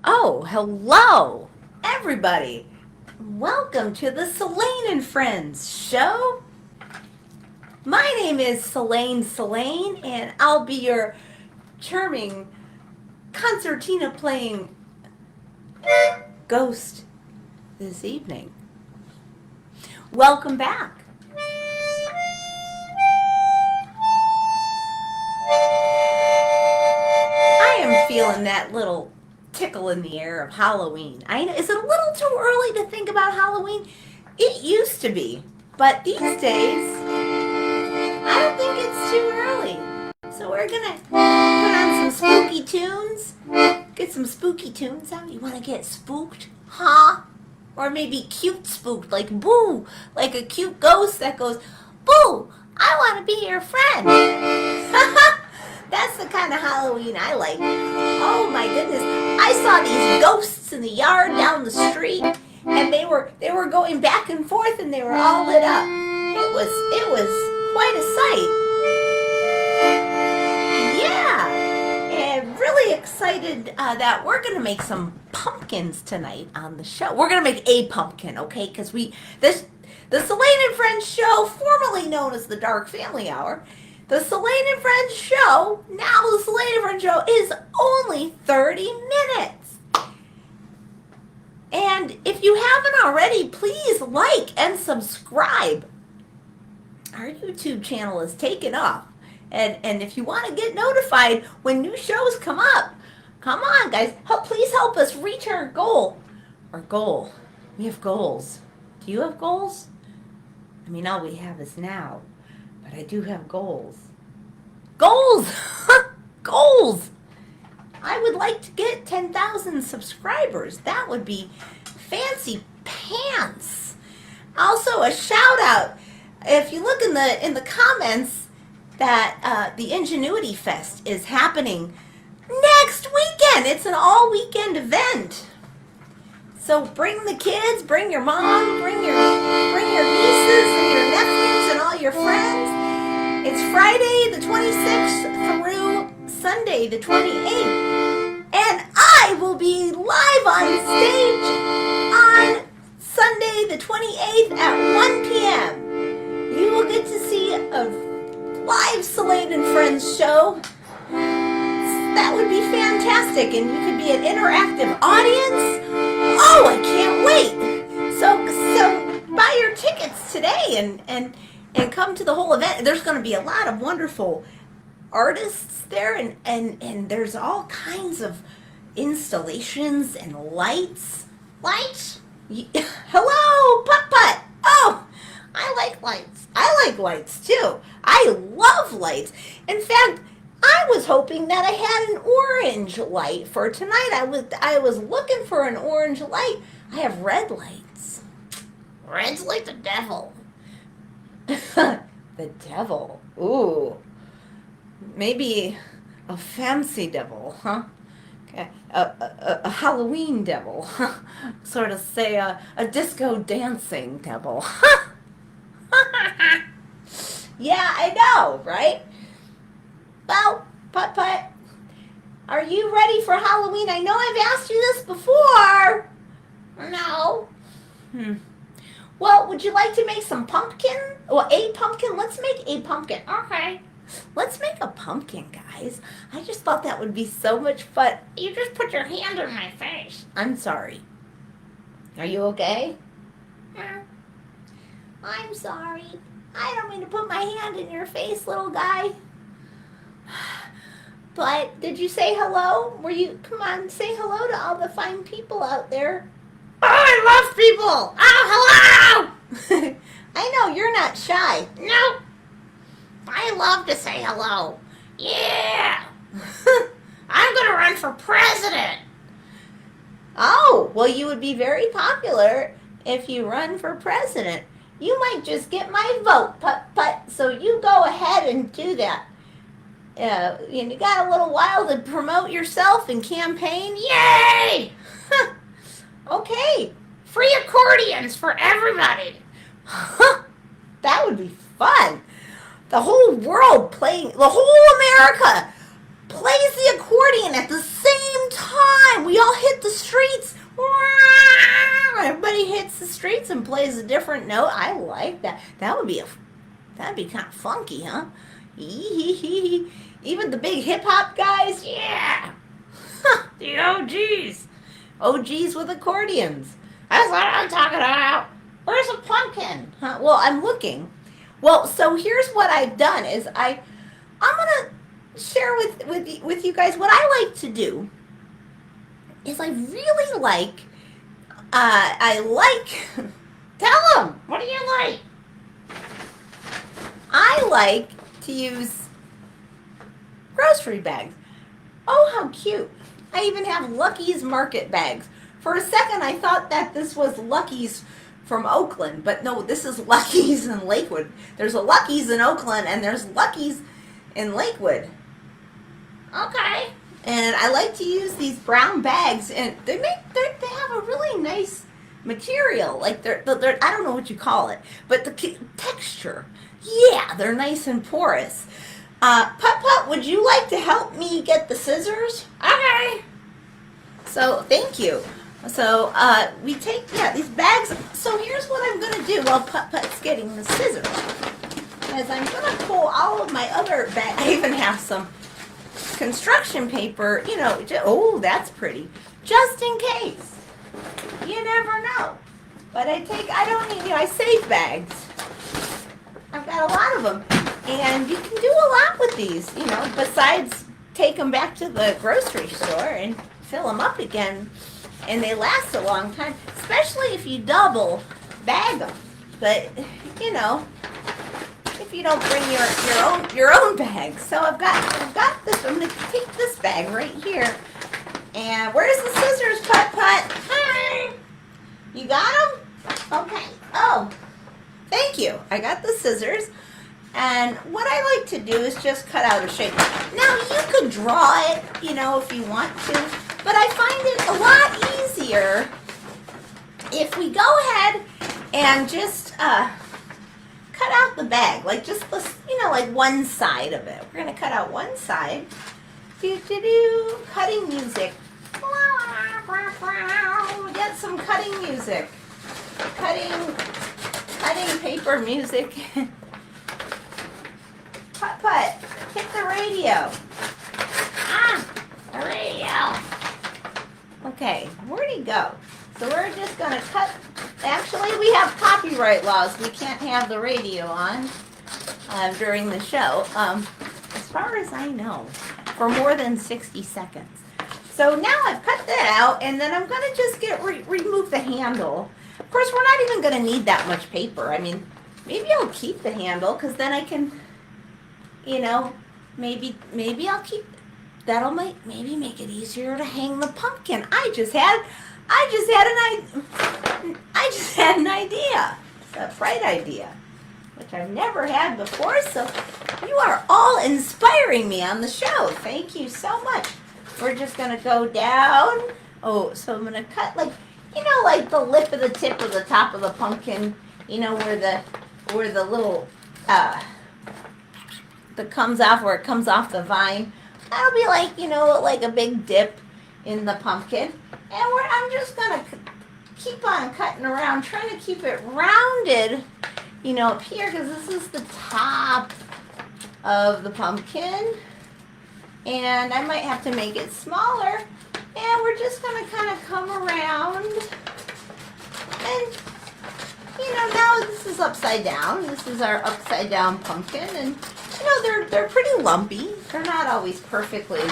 Oh, hello, everybody. Welcome to the Salane and Friends show. My name is Salane, and I'll be your charming concertina playing ghost this evening. Welcome back. I am feeling that little tickle in the air of Halloween. Is it a little too early to think about Halloween? It used to be, but these days, I don't think it's too early. So we're gonna put on some spooky tunes. Get some spooky tunes out. You wanna get spooked? Huh? Or maybe cute spooked, like boo, like a cute ghost that goes, boo, I wanna be your friend. That's the kind of Halloween I like. Oh my goodness. I saw these ghosts in the yard down the street, and they were going back and forth, and they were all lit up. It was quite a sight. Yeah. And really excited that we're going to make some pumpkins tonight on the show. We're going to make a pumpkin, okay? Because the Salane and Friends show, formerly known as the Dark Family Hour, the Salane and Friends show, now the Salane and Friends show, is only 30 minutes. And if you haven't already, please like and subscribe. Our YouTube channel is taking off. And if you want to get notified when new shows come up, come on, guys. Please help us reach our goal. Our goal. We have goals. Do you have goals? I mean, all we have is now. But I do have goals. Goals! Goals! I would like to get 10,000 subscribers. That would be fancy pants. Also, a shout out. If you look in the comments, that the Ingenuity Fest is happening next weekend. It's an all weekend event. So bring the kids, bring your mom, bring your nieces and your nephews and all your friends. It's Friday the 26th through Sunday the 28th. And I will be live on stage on Sunday the 28th at 1 p.m. You will get to see a live Salane and Friends show. That would be fantastic, and you could be an interactive audience. Oh, I can't wait. So buy your tickets today and come to the whole event. There's going to be a lot of wonderful artists there, and there's all kinds of installations and lights. Lights? Hello, Putt-Putt. Oh, I like lights. I like lights too. I love lights. In fact, I was hoping that I had an orange light for tonight. I was looking for an orange light. I have red lights. Red's like the devil. The devil. Ooh. Maybe a fancy devil, huh? Okay. A Halloween devil. Sort of say a disco dancing devil. Yeah, I know, right? Well, Putt-Putt, are you ready for Halloween? I know I've asked you this before. No. Well, would you like to make some pumpkin? Well, a pumpkin? Let's make a pumpkin. Okay. Let's make a pumpkin, guys. I just thought that would be so much fun. You just put your hand on my face. I'm sorry. Are you okay? I'm sorry. I don't mean to put my hand in your face, little guy. But did you say hello? Come on, say hello to all the fine people out there. Oh, I love people. Oh, hello. I know, you're not shy. No. I love to say hello. Yeah. I'm going to run for president. Oh, well, you would be very popular if you run for president. You might just get my vote, Putt-Putt, so you go ahead and do that. You got a little while to promote yourself and campaign. Yay! Okay, free accordions for everybody. That would be fun. The whole world the whole America plays the accordion at the same time. We all hit the streets and plays a different note. I like that. That'd be kind of funky, huh? Even the big hip hop guys, yeah. The OGs. OGs with accordions. That's what I'm talking about. Where's a pumpkin? Huh? Well, I'm looking. Well, so here's what I've done is I'm gonna share with you guys what I like to do. Is I really like tell them, what do you like? I like to use grocery bags. Oh, how cute. I even have Lucky's Market bags. For a second, I thought that this was Lucky's from Oakland, but no, this is Lucky's in Lakewood. There's a Lucky's in Oakland, and there's Lucky's in Lakewood. Okay. And I like to use these brown bags, and they have a really nice material. Like they're I don't know what you call it, but the texture, yeah, they're nice and porous. Putt, would you like to help me get the scissors? Okay. So thank you. So we take these bags. So here's what I'm gonna do while Putt's getting the scissors. Is I'm gonna pull all of my other bags. I even have some construction paper, oh, that's pretty. Just in case. You never know. But I save bags. I've got a lot of them. And you can do a lot with these, besides take them back to the grocery store and fill them up again. And they last a long time, especially if you double bag them. But, if you don't bring your own bag. So I've got this. I'm gonna take this bag right here. And where's the scissors, Putt? Hi. You got them? Okay. Oh, thank you. I got the scissors. And what I like to do is just cut out a shape. Now you could draw it, if you want to. But I find it a lot easier if we go ahead and just cut out the bag, like just the, like one side of it. We're gonna cut out one side. Cutting music. We get some cutting music. Cutting paper music. Putt, hit the radio. The radio. Okay, where'd he go? So we're just gonna cut. Actually, we have copyright laws. We can't have the radio on during the show, as far as I know, for more than 60 seconds. So now I've cut that out, and then I'm gonna just remove the handle. Of course, we're not even gonna need that much paper. I mean, maybe I'll keep the handle, because then I can, maybe I'll keep. That'll maybe make it easier to hang the pumpkin. I just had an idea. It's a bright idea, which I've never had before. So you are all inspiring me on the show. Thank you so much. We're just gonna go down. Oh, so I'm gonna cut like the lip of the tip of the top of the pumpkin. Where the little that comes off, where it comes off the vine. That'll be like a big dip in the pumpkin. And I'm just gonna keep on cutting around, trying to keep it rounded, up here, because this is the top of the pumpkin. And I might have to make it smaller. And we're just gonna kind of come around. And, now this is upside down. This is our upside down pumpkin. And, they're pretty lumpy. They're not always perfectly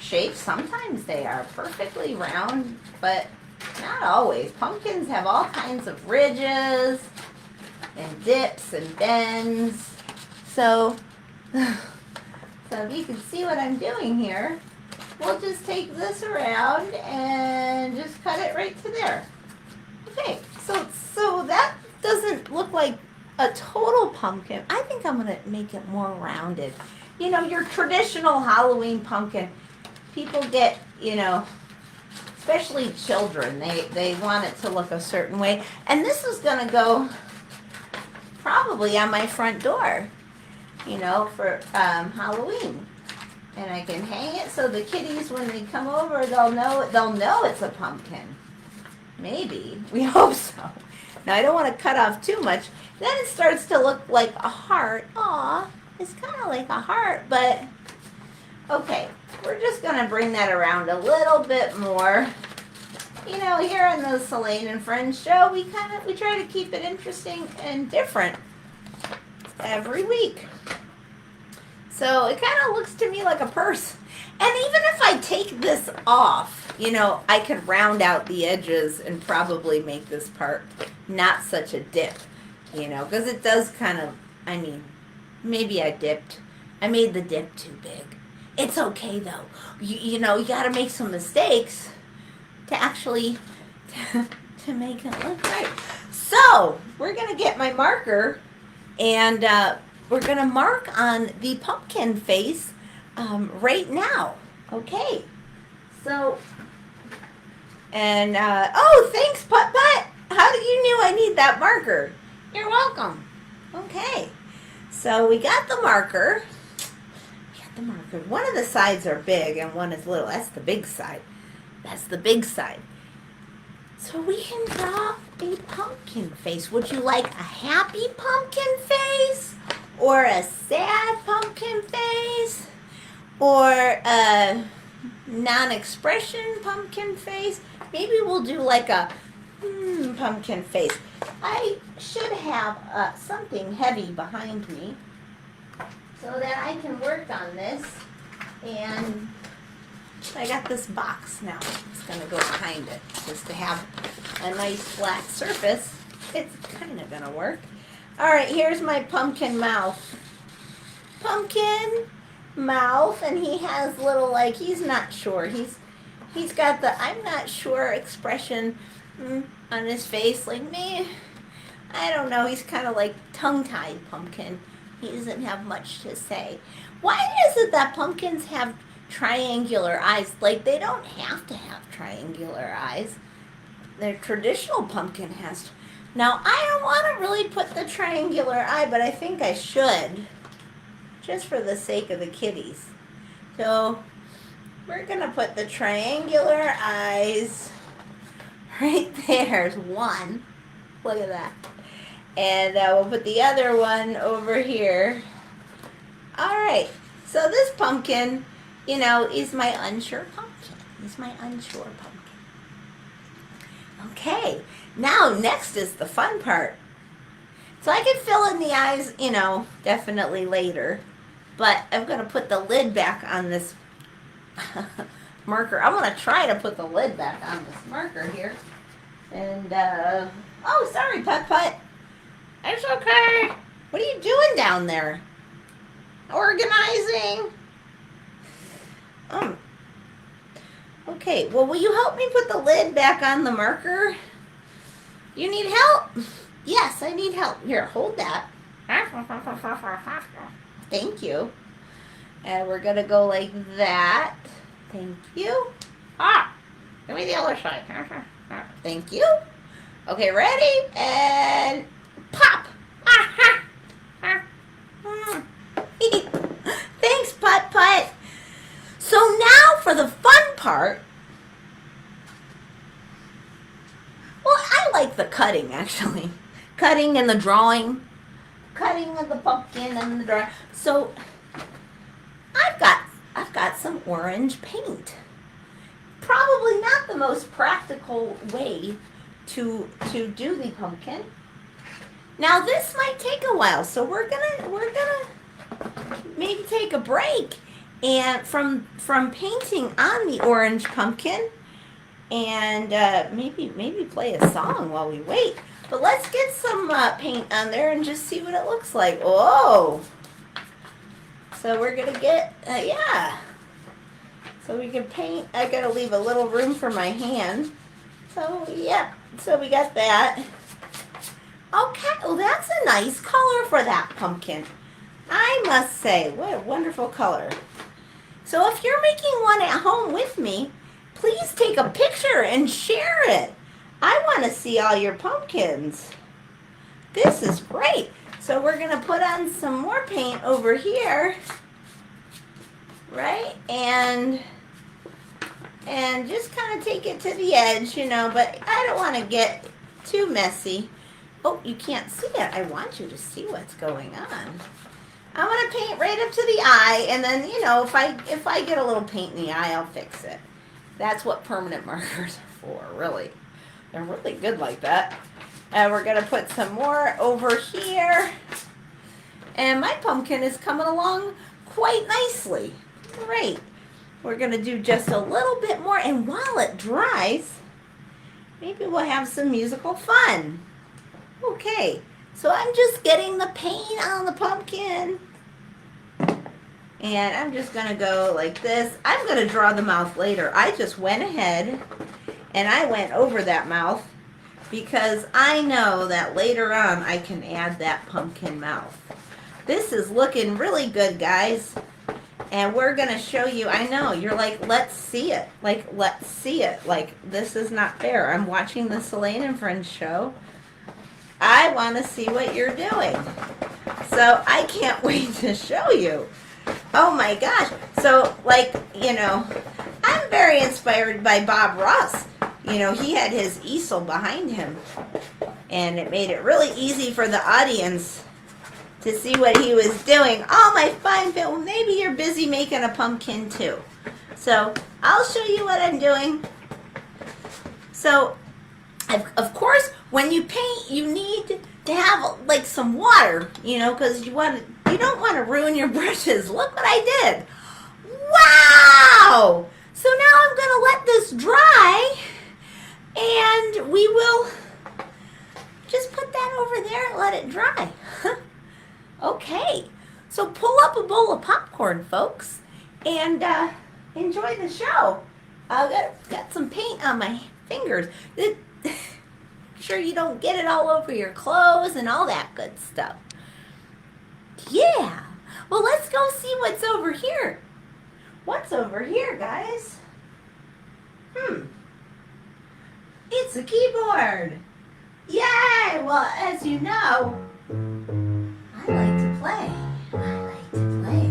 shaped. Sometimes they are perfectly round, but not always. Pumpkins have all kinds of ridges and dips and bends. So if you can see what I'm doing here, we'll just take this around and just cut it right to there. Okay, so that doesn't look like a total pumpkin. I think I'm gonna make it more rounded. Your traditional Halloween pumpkin, people get, especially children, they want it to look a certain way. And this is gonna go probably on my front door, for Halloween. And I can hang it so the kiddies, when they come over, they'll know it's a pumpkin. Maybe. We hope so. Now I don't want to cut off too much. Then it starts to look like a heart. Aw, it's kind of like a heart, but okay. We're just going to bring that around a little bit more. You know, here on the Salane and Friends show, we try to keep it interesting and different every week. So it kind of looks to me like a purse. And even if I take this off, you know, I can round out the edges and probably make this part not such a dip, you know, because it does kind of, I mean, maybe I made the dip too big. It's okay though. You know, you got to make some mistakes to actually, to make it look right. So we're going to get my marker and we're going to mark on the pumpkin face right now. Okay. So, and, oh, thanks, Putt Putt. How do you knew I need that marker? You're welcome. Okay. So we got the marker. One of the sides are big and one is little. That's the big side. That's the big side. So we can draw a pumpkin face. Would you like a happy pumpkin face? Or a sad pumpkin face? Or a non-expression pumpkin face? Maybe we'll do like a pumpkin face. I should have something heavy behind me so that I can work on this. And I got this box now. It's going to go behind it just to have a nice flat surface. It's kind of going to work. All right, here's my pumpkin mouth. Pumpkin mouth, and he has little, like, he's not sure. He's got the I'm not sure expression on his face, like, me. I don't know. He's kind of like tongue-tied pumpkin. He doesn't have much to say. Why is it that pumpkins have triangular eyes? Like, they don't have to have triangular eyes. Their traditional pumpkin has. Now, I don't want to really put the triangular eye, but I think I should, just for the sake of the kitties. So, we're going to put the triangular eyes right there's one. Look at that. And we'll put the other one over here. All right. So this pumpkin, you know, is my unsure pumpkin. He's my unsure pumpkin. Okay. Now, next is the fun part. So I can fill in the eyes, you know, definitely later. But I'm going to put the lid back on this marker. I'm going to try to put the lid back on this marker here. And, oh, sorry, Putt Putt. It's okay. What are you doing down there? Organizing. Okay, well, will you help me put the lid back on the marker? You need help? Yes, I need help. Here, hold that. Thank you. And we're going to go like that. Thank you. Give me the other side. Thank you. Okay, ready? And pop. Thanks, Putt Putt. So now for the fun part. Well, I like the cutting, actually. Cutting and the drawing. Cutting of the pumpkin and the drawing. So I've got some orange paint. Probably not the most practical way to do the pumpkin. Now this might take a while, so we're gonna maybe take a break and from painting on the orange pumpkin, and maybe play a song while we wait. But let's get some paint on there and just see what it looks like. Oh, so we're gonna get yeah. So we can paint. I gotta leave a little room for my hand. So yeah. So we got that. Okay, well that's a nice color for that pumpkin. I must say, what a wonderful color. So if you're making one at home with me, please take a picture and share it. I want to see all your pumpkins. This is great. So we're going to put on some more paint over here. Right? And and just kind of take it to the edge, but I don't want to get too messy. Oh, you can't see it. I want you to see what's going on. I want to paint right up to the eye, and then, if I get a little paint in the eye, I'll fix it. That's what permanent markers are for, really. They're really good like that. And we're going to put some more over here. And my pumpkin is coming along quite nicely. Great. We're going to do just a little bit more, and while it dries, maybe we'll have some musical fun. Okay, so I'm just getting the paint on the pumpkin. And I'm just going to go like this. I'm going to draw the mouth later. I just went ahead and I went over that mouth because I know that later on I can add that pumpkin mouth. This is looking really good, guys. And we're going to show you. I know, you're like, let's see it. Like, let's see it. Like, this is not fair. I'm watching the Salane and Friends show. I want to see what you're doing. So I can't wait to show you. Oh my gosh. So, I'm very inspired by Bob Ross. He had his easel behind him. And it made it really easy for the audience to see what he was doing. Oh, my fine people. Maybe you're busy making a pumpkin too. So, I'll show you what I'm doing. So, of course, when you paint, you need to have some water, because you don't want to ruin your brushes. Look what I did. Wow! So now I'm going to let this dry, and we will just put that over there and let it dry. Okay, so pull up a bowl of popcorn, folks, and enjoy the show. I've got some paint on my fingers. Sure you don't get it all over your clothes and all that good stuff. Yeah. Well, let's go see what's over here. What's over here, guys? It's a keyboard. Yay! Well, as you know, I like to play. I like to play.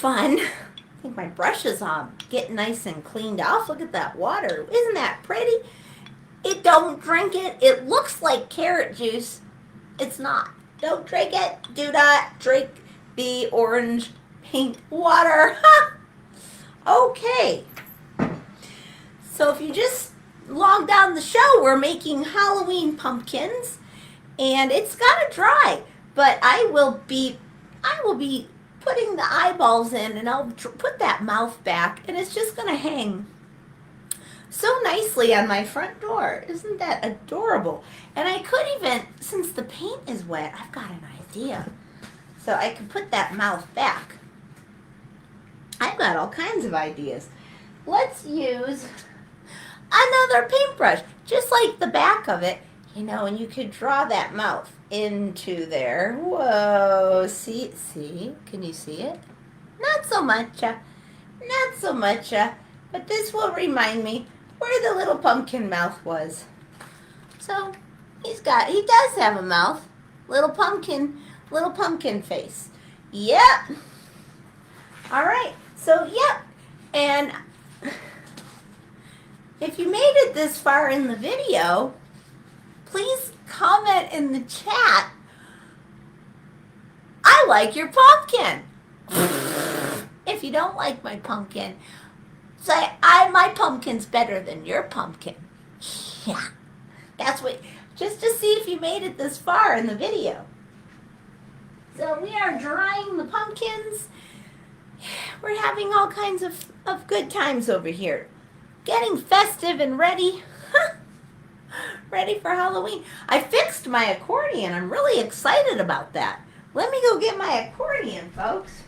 fun. I think my brush is getting nice and cleaned off. Look at that water. Isn't that pretty? It don't drink it. It looks like carrot juice. It's not. Don't drink it. Do not drink the orange paint water. Okay. So if you just logged on the show, we're making Halloween pumpkins, and it's got to dry. But I will be putting the eyeballs in, and I'll put that mouth back, and it's just going to hang so nicely on my front door. Isn't that adorable? And I could even, since the paint is wet, I've got an idea. So I could put that mouth back. I've got all kinds of ideas. Let's use another paintbrush, just like the back of it, and you could draw that mouth into there. Whoa, see, can you see it? Not so much, not so much, but this will remind me where the little pumpkin mouth was. So he does have a mouth, little pumpkin face. Yep. All right, so yep, and if you made it this far in the video, please comment in the chat, I like your pumpkin. If you don't like my pumpkin, say, my pumpkin's better than your pumpkin. Yeah, that's what, just to see if you made it this far in the video. So we are drying the pumpkins. We're having all kinds of good times over here. Getting festive and ready. Ready for Halloween. I fixed my accordion. I'm really excited about that. Let me go get my accordion, folks.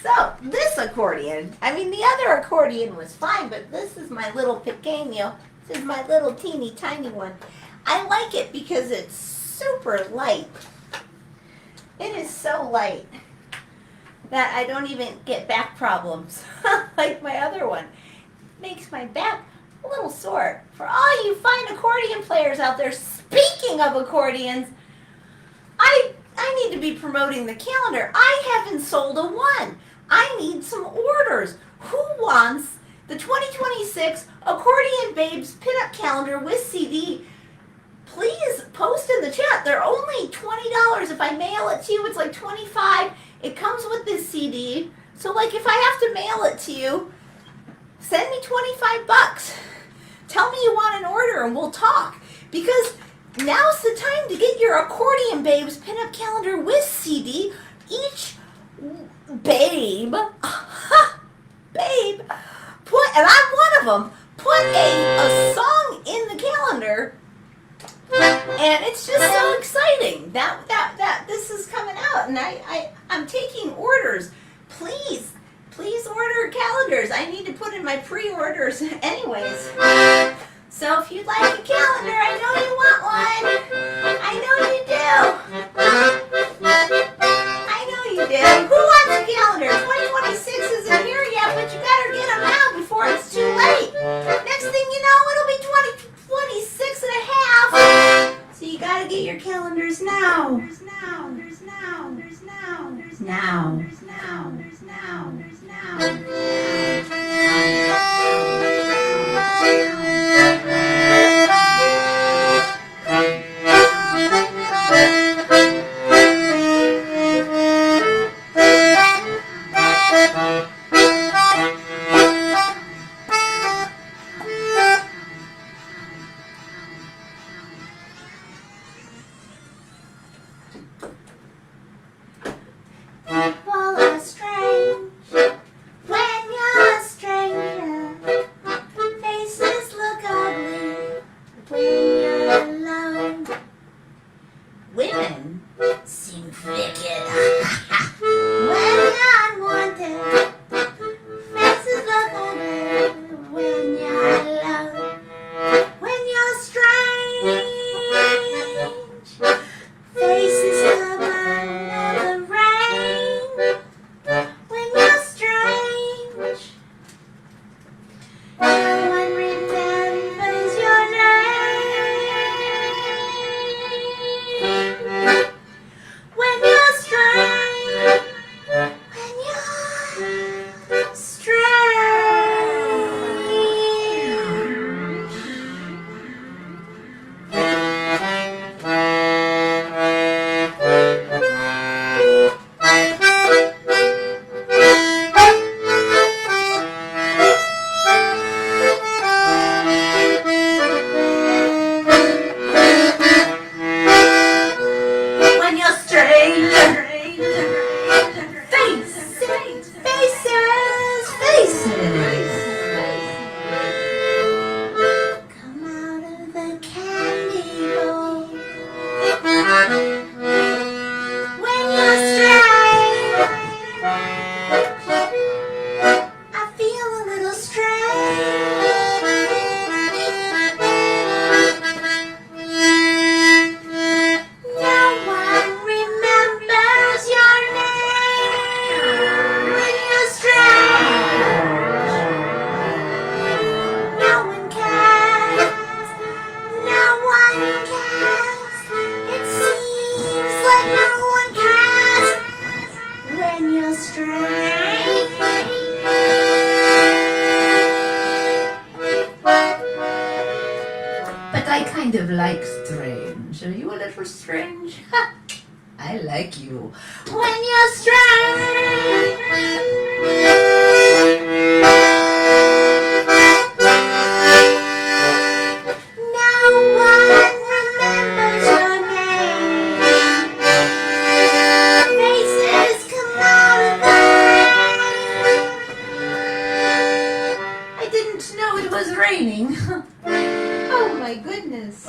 So, this accordion, the other accordion was fine, but this is my little pequeño. This is my little teeny tiny one. I like it because it's super light. It is so light that I don't even get back problems like my other one. Makes my back a little sore. For all you fine accordion players out there, speaking of accordions, I need to be promoting the calendar. I haven't sold a one. I need some orders. Who wants the 2026 Accordion Babes Pinup Calendar with CD? Please post in the chat. They're only $20. If I mail it to you, it's like $25. It comes with this CD. So like if I have to mail it to you, send me $25. Tell me you want an order and we'll talk. Because now's the time to get your Accordion Babes Pinup Calendar with CD. Each babe, and I'm one of them, put a song in the calendar. And it's just so exciting that this is coming out, and I'm taking orders. Please order calendars. I need to put in my pre-orders anyways. So if you'd like a calendar, I know you want one. I know you do. I know you do. Who wants a calendar? 2026 isn't here yet, but you better get them now before it's too late. Next thing you know, it'll be 2026 and a half. So you gotta get your calendars now. People are strange when like strange. Are you a little strange? I like you. When you're strange. Raining. Oh my goodness.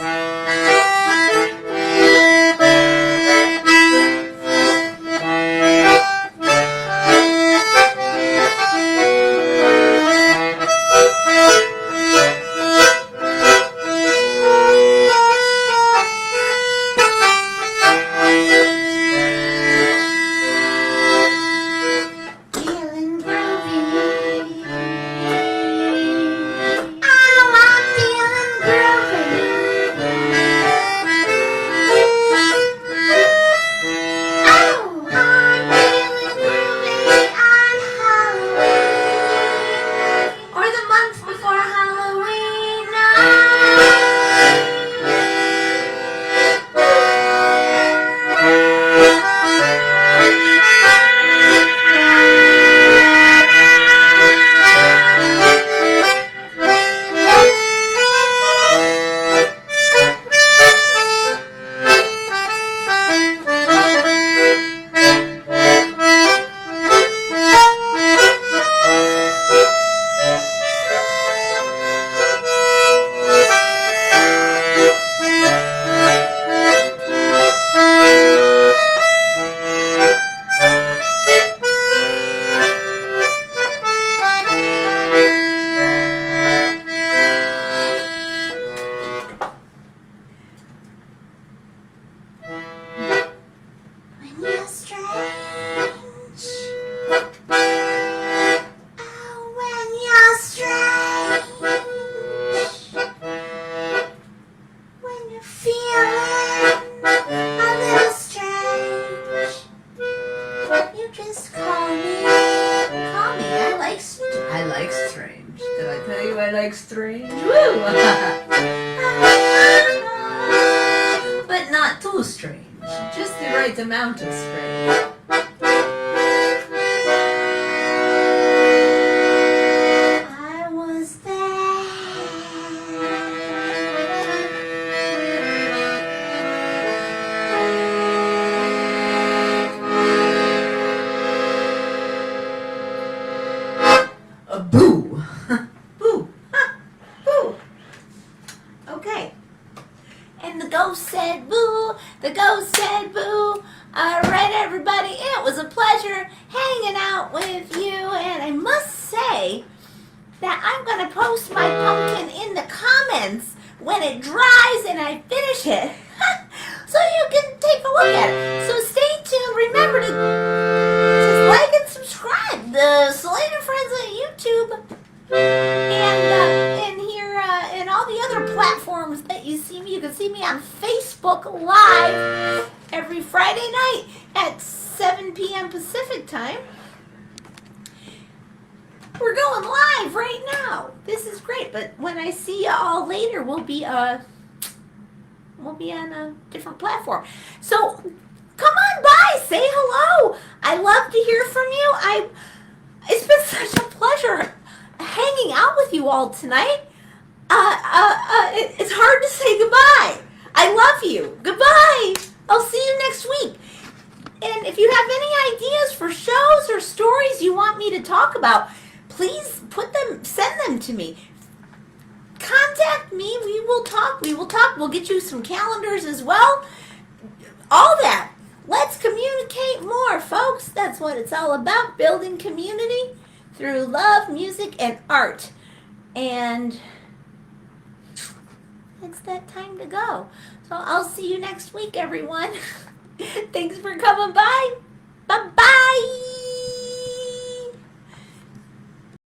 I like strange. Woo! But not too strange. Just the right amount of strange. I was there. A boo. Boo. Boo. Okay. And the ghost said boo. The ghost said boo. All right, everybody. It was a pleasure hanging out with you. And I must say that I'm going to post my pumpkin in the comments when it dries and I finish it. So you can take a look at it. So stay tuned. Remember to like and subscribe. The Salane and Friends on YouTube. And here and all the other platforms that you see me. You can see me on Facebook Live every Friday night at 7 p.m. Pacific time. We're going live right now. This is great. But when I see you all later, we'll be on a different platform. So come on by, say hello. I love to hear from you. It's been such a pleasure hanging out with you all tonight. It's hard to say goodbye. I love you. Goodbye. I'll see you next week. And if you have any ideas for shows or stories you want me to talk about, please send them to me. Contact me. We will talk. We'll get you some calendars as well. All that. Let's communicate more, folks. That's what it's all about, building community through love, music, and art. And it's that time to go. So I'll see you next week, everyone. Thanks for coming by. Bye-bye.